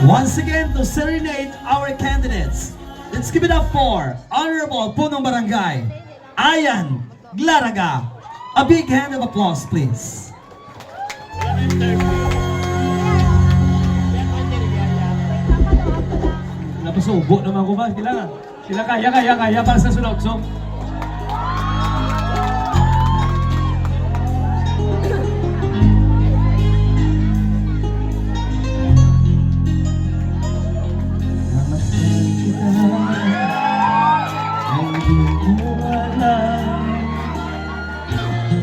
Once again, to serenade our candidates, let's give it up for Honorable Punong Barangay, Ayan Glaraga. A big hand of applause, please. Napasubo naman ko ba? Sila kaya para sa sunod. So,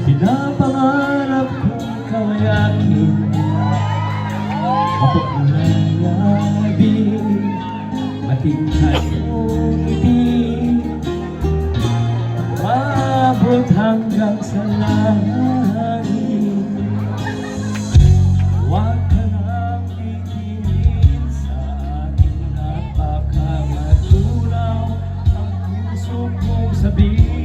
pinapangarap kong kawayakin mapaglabi matingkad mong ngiti maabot hanggang sa langit. Huwag ka nang titingin sa aking napakamatulaw ang puso kong sabihin.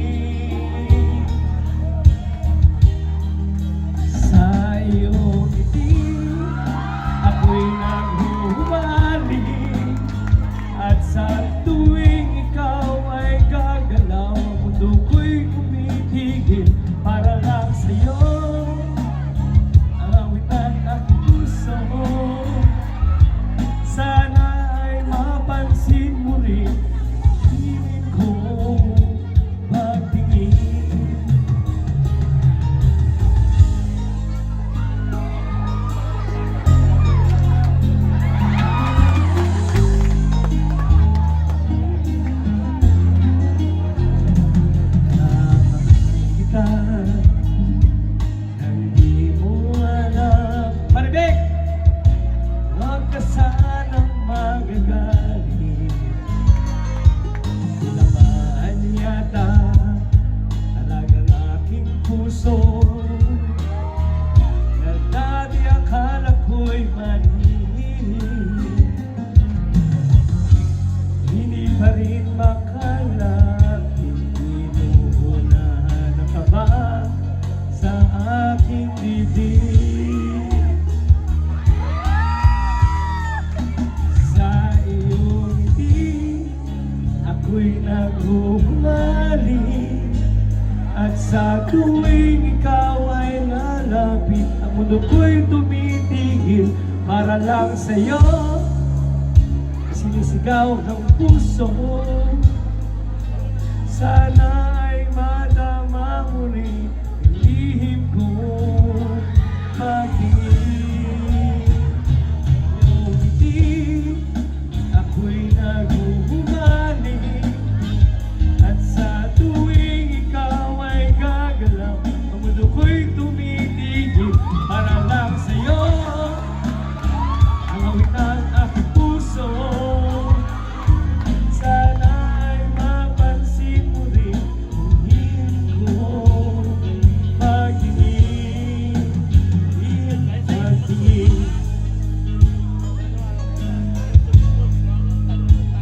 Sa tuwing ikaw ay gagalaw, ang mundo ko'y tumitigil para lang sa'yo. Ang awit ng aking puso, sana ay mapansin mo rin. Piling ko magtingin. At sa tuwing ikaw ay lalapit, ang mundo ko'y tumitigil para lang sa'yo. Sinisigaw ng puso, sana ay madama mo rin ang lihim ko magtingin. Iyong ngiti, ako'y naguhumaling. At sa tuwing ikaw ay gagalaw, ang mundo ko'y tumitigil para lang sa'yo. Ang awit ng aking puso, sana ay mapansin mo rin kung hindi ko magtingin.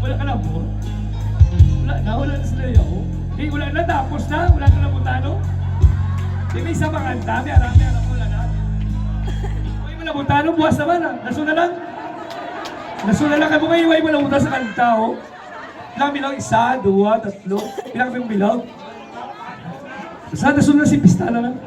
Wala ka na po? Wala na sila yun. Eh, wala na, tapos na. Wala na labutano. Di may isa mga ang dami, arami, wala na. Uy, wala labutano, buwas naman ah. Nasuna lang. Nasuna lang kayo ngayon, wala labutano sa kanta, oh. Ilang bilang, isa, dua, tatlo. Ilang kayong bilang. Saan nasuna si Pista na lang?